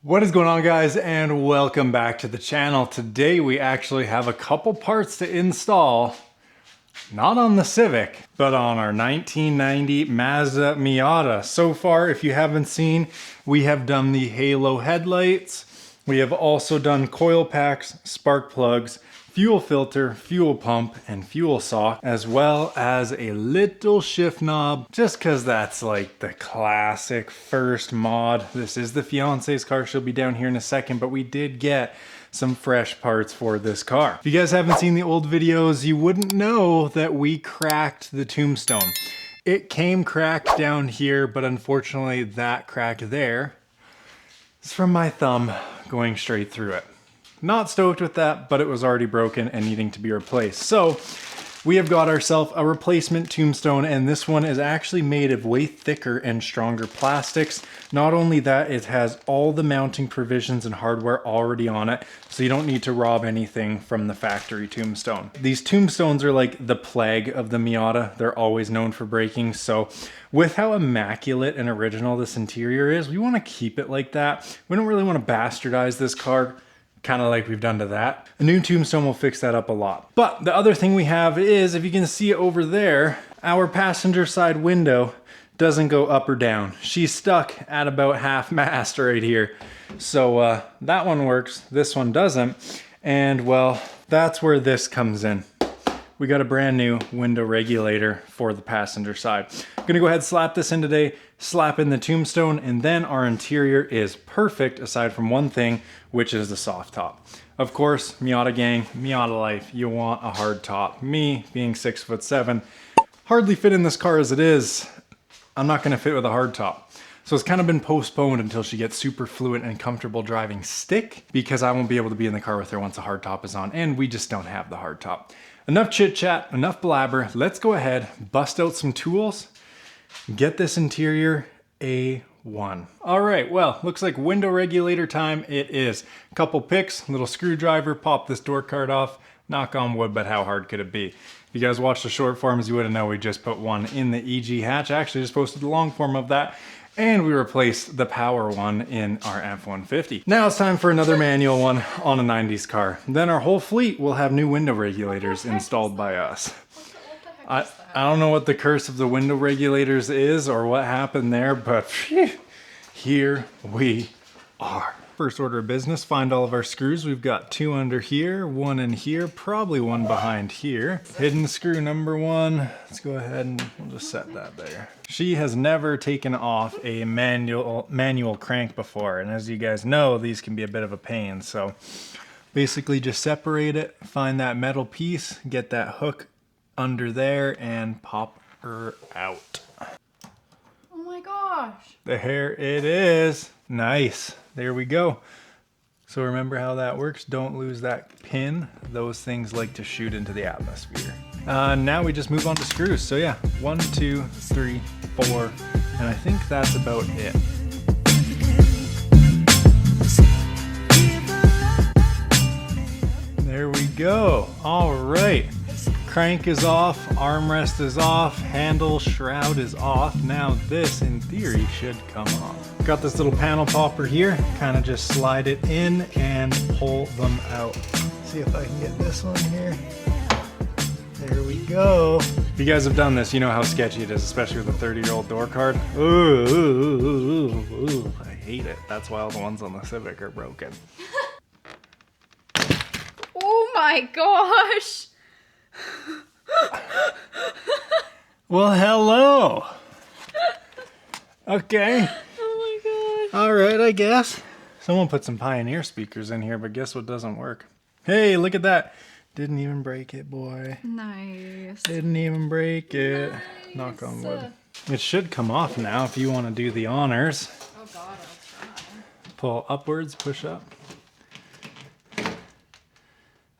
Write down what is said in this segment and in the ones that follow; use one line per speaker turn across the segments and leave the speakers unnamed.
What is going on, guys, and welcome back to the channel. Today we actually have a couple parts to install, not on the Civic, but on our 1990 Mazda Miata. So far, if you haven't seen, we have done the halo headlights. We have also done coil packs, spark plugs, fuel filter, fuel pump, and fuel sock, as well as a little shift knob, just because that's like the classic first mod. This is the fiance's car. She'll be down here in a second, but we did get some fresh parts for this car. If you guys haven't seen the old videos, you wouldn't know that we cracked the tombstone. It came cracked down here, but unfortunately that crack there is from my thumb going straight through it. Not stoked with that, but it was already broken and needing to be replaced. So we have got ourselves a replacement tombstone, and this one is actually made of way thicker and stronger plastics. Not only that, it has all the mounting provisions and hardware already on it, so you don't need to rob anything from the factory tombstone. These tombstones are like the plague of the Miata. They're always known for breaking, so with how immaculate and original this interior is, we want to keep it like that. We don't really want to bastardize this car, kind of like we've done to that. A new tombstone will fix that up a lot. But the other thing we have is, if you can see it over there, our passenger side window doesn't go up or down. She's stuck at about half mast right here. So that one works, this one doesn't. And well, that's where this comes in. We got a brand new window regulator for the passenger side. I'm gonna go ahead and slap this in today, slap in the tombstone, and then our interior is perfect aside from one thing, which is the soft top. Of course, Miata gang, Miata life, you want a hard top. Me, being 6'7", hardly fit in this car as it is. I'm not gonna fit with a hard top. So it's kind of been postponed until she gets super fluent and comfortable driving stick, because I won't be able to be in the car with her once the hard top is on, and we just don't have the hard top. Enough chit chat, enough blabber. Let's go ahead, bust out some tools, get this interior A1. All right, well, looks like window regulator time it is. Couple picks, little screwdriver, pop this door card off, knock on wood, but how hard could it be? If you guys watched the short forms, you would know we just put one in the EG hatch. I actually just posted the long form of that, and we replaced the power one in our F-150. Now it's time for another manual one on a 90s car. Then our whole fleet will have new window regulators installed by us. I don't know what the curse of the window regulators is or what happened there, but phew, here we are. First order of business, find all of our screws. We've got two under here, one in here, probably one behind here. Hidden screw number one. Let's go ahead and we'll just set that there. She has never taken off a manual crank before, and as you guys know, these can be a bit of a pain. So basically just separate it, find that metal piece, get that hook under there, and pop her out.
Oh my gosh.
There it is. Nice. There we go. So remember how that works. Don't lose that pin. Those things like to shoot into the atmosphere. Now we just move on to screws. So yeah, 1, 2, 3, 4, and I think that's about it. There we go. All right. Crank is off, armrest is off, handle shroud is off. Now this, in theory, should come off. Got this little panel popper here, kind of just slide it in and pull them out. See if I can get this one here. There we go. If you guys have done this, you know how sketchy it is, especially with a 30-year-old door card. Ooh, I hate it. That's why all the ones on the Civic are broken.
Oh my gosh.
Well, hello. Okay.
Oh my gosh.
All right, I guess. Someone put some Pioneer speakers in here, but guess what doesn't work? Hey, look at that. Didn't even break it, boy.
Nice.
Didn't even break it.
Nice.
Knock on wood. It should come off now if you want to do the honors.
Oh god, I'll try.
Pull upwards, push up.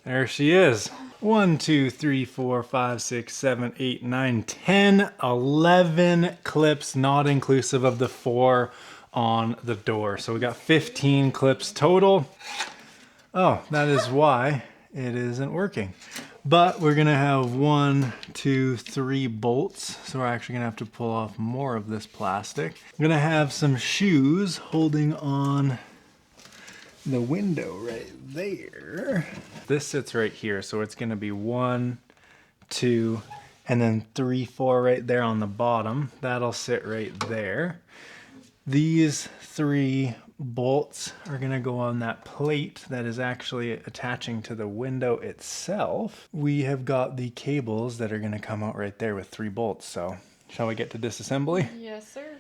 There she is. 1, 2, 3, 4, 5, 6, 7, 8, 9, 10, 11 clips, not inclusive of the 4 on the door. So we got 15 clips total. Oh, that is why it isn't working. But we're gonna have 1, 2, 3 bolts. So we're actually gonna have to pull off more of this plastic. I'm gonna have some shoes holding on the window right there. This sits right here, so it's gonna be 1, 2, and then 3, 4 right there on the bottom. That'll sit right there. These 3 bolts are gonna go on that plate that is actually attaching to the window itself. We have got the cables that are gonna come out right there with 3 bolts. So shall we get to disassembly?
Yes, sir.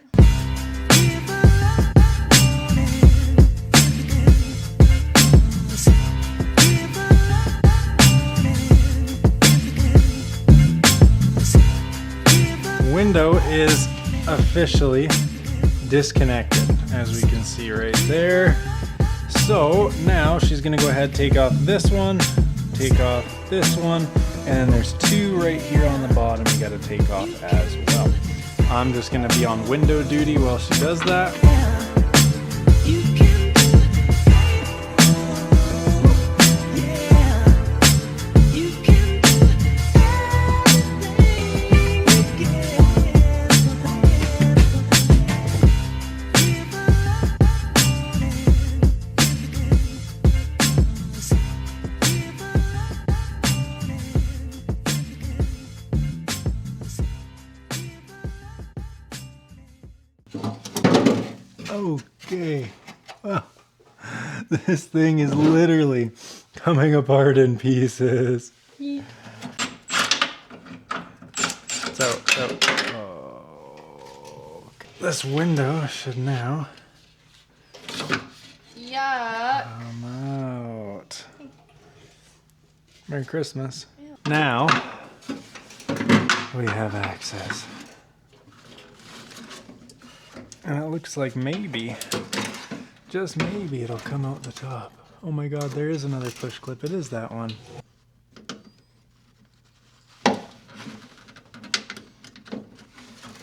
Window is officially disconnected, as we can see right there. So now she's gonna go ahead, take off this one, take off this one, and then there's 2 right here on the bottom we gotta take off as well. I'm just gonna be on window duty while she does that. Okay, well, this thing is literally coming apart in pieces.
Yeah.
So, oh, this window should now
Yeah.
come out. Merry Christmas. Now we have access. And it looks like maybe, just maybe, it'll come out the top. Oh my god, there is another push clip. It is that one.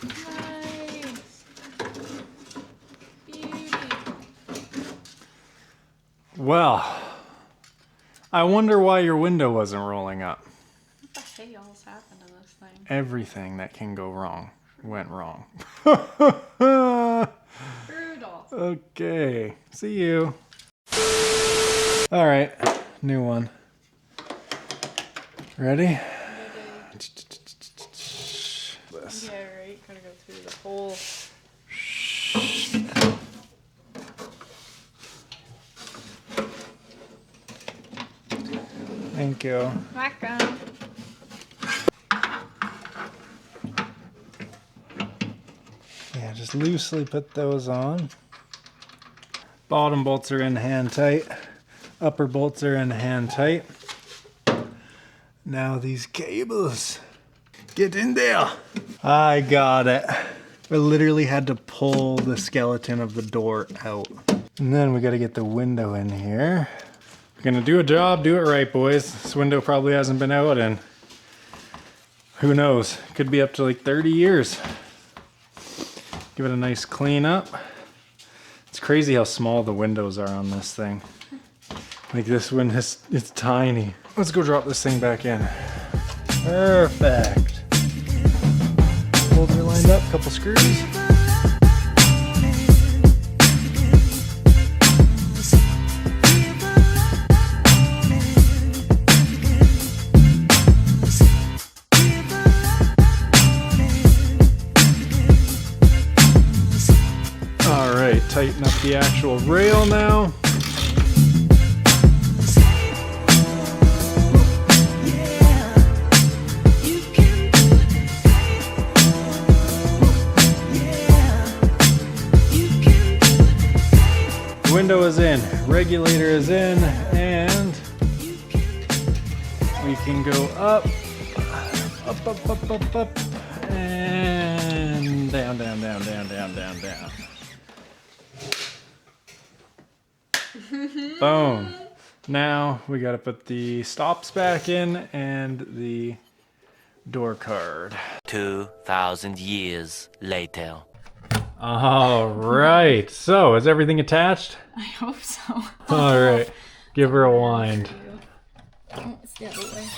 Nice. Beauty.
Well, I wonder why your window wasn't rolling up.
What the hell's happened to this thing?
Everything that can go wrong went wrong.
Brutal.
Okay, see you. All right, new one. Ready? This.
Yeah, right. Gotta go through the whole.
Thank you.
Welcome.
Yeah, just loosely put those on. Bottom bolts are in hand tight. Upper bolts are in hand tight. Now these cables. Get in there. I got it. I literally had to pull the skeleton of the door out. And then we gotta get the window in here. We're gonna do a job, do it right, boys. This window probably hasn't been out in, who knows, could be up to like 30 years. Give it a nice clean up. It's crazy how small the windows are on this thing. Like this one is, it's tiny. Let's go drop this thing back in. Perfect. Bolts are lined up, couple screws. All right, tighten up the actual rail now. Window is in, regulator is in, and we can go up, and down, down, down, down, down, down, down. Boom. Now we gotta put the stops back in and the door card.
2,000 years later.
All right, so is everything attached?
I hope so.
All right, give her a wind.
Oh, it's the other way.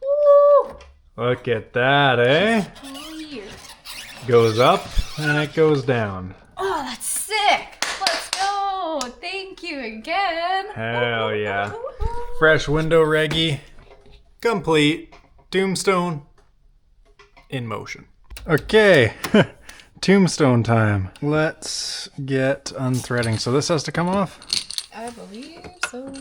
Woo!
Look at that, eh?
Oh, yeah.
Goes up and it goes down.
Oh, that's sick. Let's go. Thank you again.
Hell yeah. Fresh window reggie. Complete. Tombstone in motion. Okay. Tombstone time. Let's get unthreading. So this has to come off?
I believe so.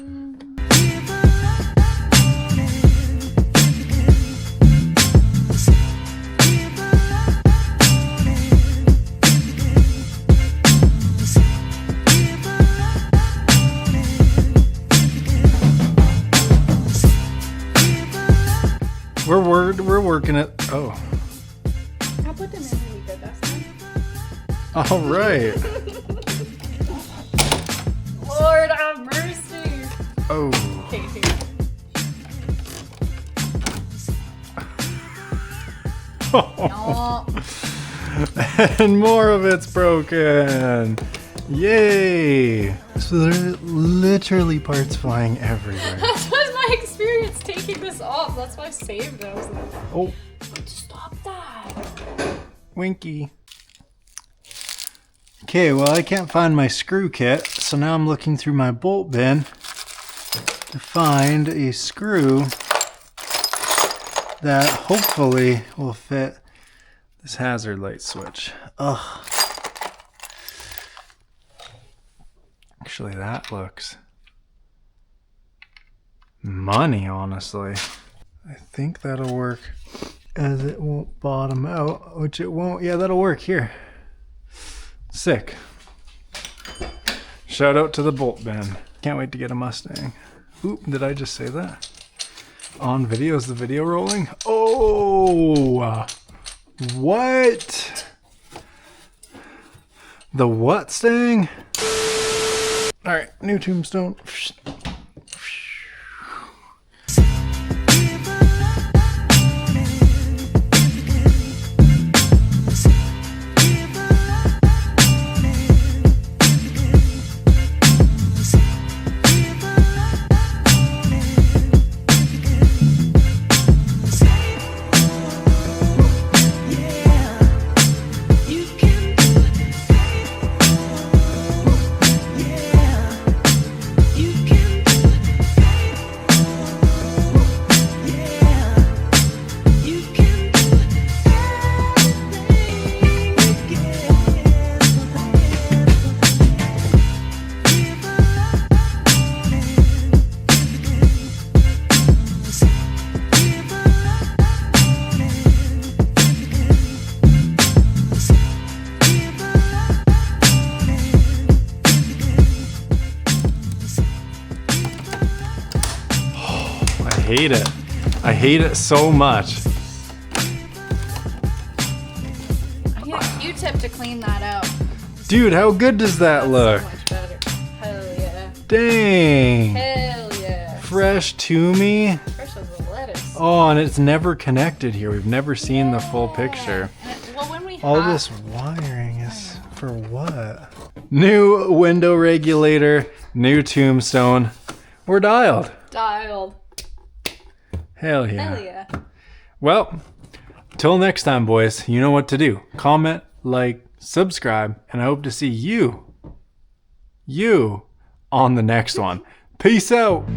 We're working it. Oh.
I'll put them in really good. That's fine.
All right.
Lord have mercy.
Oh.
Okay, here. No.
And more of it's broken. Yay. So there are literally parts flying everywhere.
That was my experience taking this off. That's why I saved it. I was like,
Oh,
stop that.
Winky. Okay, well, I can't find my screw kit, so now I'm looking through my bolt bin to find a screw that hopefully will fit this hazard light switch. Ugh. Actually, that looks money, honestly. I think that'll work, as it won't bottom out, which it won't. Yeah, that'll work here. Sick. Shout out to the bolt bin. Can't wait to get a Mustang. Oop, did I just say that? On video, is the video rolling? Oh, what? The what stang? All right, new tombstone. I hate it. I hate it so much.
I need a Q-tip to clean that out.
Dude, how good does that look?
So much better. Hell yeah.
Dang.
Hell yeah.
Fresh to me.
Fresh as a lettuce.
Oh, and it's never connected here. We've never seen the full picture.
Well, when we
All this wiring is for what? New window regulator, new tombstone. We're dialed.
dialed.
Hell yeah.
Hell yeah.
Well, till next time, boys, you know what to do. Comment, like, subscribe, and I hope to see you on the next one. Peace out.